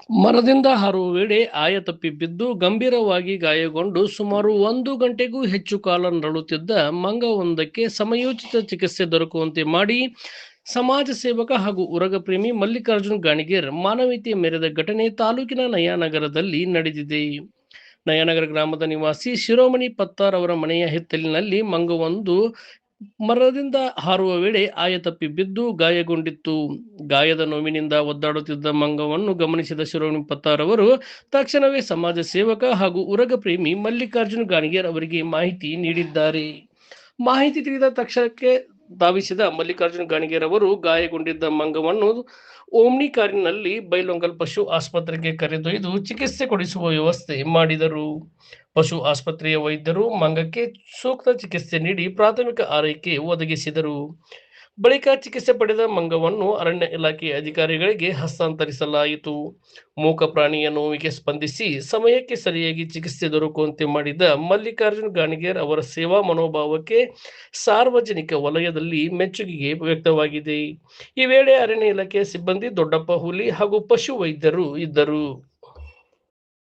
ಮರದಿಂದ ಹಾರುವ ವೇಳೆ ಆಯ ತಪ್ಪಿ ಬಿದ್ದು ಗಂಭೀರವಾಗಿ ಗಾಯಗೊಂಡು ಸುಮಾರು 1 ಗಂಟೆಗೂ ಹೆಚ್ಚು ಕಾಲ ನರಳುತ್ತಿದ್ದ ಮಂಗವೊಂದಕ್ಕೆ ಸಮಯೋಚಿತ ಚಿಕಿತ್ಸೆ ದೊರಕುವಂತೆ ಮಾಡಿ ಸಮಾಜ ಸೇವಕ ಹಾಗೂ ಉರಗ ಪ್ರೇಮಿ ಮಲ್ಲಿಕಾರ್ಜುನ್ ಗಾಣಿಗೇರ್ ಮಾನವೀಯತೆ ಮೆರೆದ ಘಟನೆ ತಾಲೂಕಿನ ನಯಾನಗರದಲ್ಲಿ ನಡೆದಿದೆ. ನಯಾನಗರ ಗ್ರಾಮದ ನಿವಾಸಿ ಶಿರೋಮಣಿ ಪತ್ತಾರ್ ಅವರ ಮನೆಯ ಹಿತ್ತಲಿನಲ್ಲಿ ಮಂಗವೊಂದು ಮರದಿಂದ ಹಾರುವ ವೇಳೆ ಆಯ ತಪ್ಪಿ ಬಿದ್ದು ಗಾಯಗೊಂಡಿತ್ತು. ಗಾಯದ ನೋವಿನಿಂದ ಒದ್ದಾಡುತ್ತಿದ್ದ ಮಂಗವನ್ನು ಗಮನಿಸಿದ ಶಿರೋಮಣಿ ಪತ್ತಾರ್ ಅವರು ತಕ್ಷಣವೇ ಸಮಾಜ ಸೇವಕ ಹಾಗೂ ಉರಗ ಪ್ರೇಮಿ ಮಲ್ಲಿಕಾರ್ಜುನ್ ಗಾಣಿಗೇರ್ ಅವರಿಗೆ ಮಾಹಿತಿ ನೀಡಿದ್ದಾರೆ. ಮಾಹಿತಿ ತಿಳಿದ ತಕ್ಷಣಕ್ಕೆ ಧಾವಿಸಿದ ಮಲ್ಲಿಕಾರ್ಜುನ್ ಗಾಣಿಗೇರ್ ಅವರು ಗಾಯಗೊಂಡಿದ್ದ ಮಂಗವನ್ನು ಓಮ್ನಿ ಕಾರಿನಲ್ಲಿ ಬೈಲೊಂಗಲ್ ಪಶು ಆಸ್ಪತ್ರೆಗೆ ಕರೆದೊಯ್ದು ಚಿಕಿತ್ಸೆ ಕೊಡಿಸುವ ವ್ಯವಸ್ಥೆ ಮಾಡಿದರು. ಪಶು ಆಸ್ಪತ್ರೆಯ ವೈದ್ಯರು ಮಂಗಕ್ಕೆ ಸೂಕ್ತ ಚಿಕಿತ್ಸೆ ನೀಡಿ ಪ್ರಾಥಮಿಕ ಆರೈಕೆ ಒದಗಿಸಿದರು. ಬಳಿಕ ಚಿಕಿತ್ಸೆ ಪಡೆದ ಮಂಗವನ್ನು ಅರಣ್ಯ ಇಲಾಖೆ ಅಧಿಕಾರಿಗಳಿಗೆ ಹಸ್ತಾಂತರಿಸಲಾಯಿತು. ಮೂಕ ಪ್ರಾಣಿಯ ನೋವಿಗೆ ಸ್ಪಂದಿಸಿ ಸಮಯಕ್ಕೆ ಸರಿಯಾಗಿ ಚಿಕಿತ್ಸೆ ದೊರಕುವಂತೆ ಮಾಡಿದ ಮಲ್ಲಿಕಾರ್ಜುನ್ ಗಾಣಿಗೇರ್ ಅವರ ಸೇವಾ ಮನೋಭಾವಕ್ಕೆ ಸಾರ್ವಜನಿಕ ವಲಯದಲ್ಲಿ ಮೆಚ್ಚುಗೆ ವ್ಯಕ್ತವಾಗಿದೆ. ಈ ವೇಳೆ ಅರಣ್ಯ ಇಲಾಖೆಯ ಸಿಬ್ಬಂದಿ ದೊಡ್ಡಪ್ಪ ಹುಲಿ ಹಾಗೂ ಪಶು ವೈದ್ಯರು ಇದ್ದರು.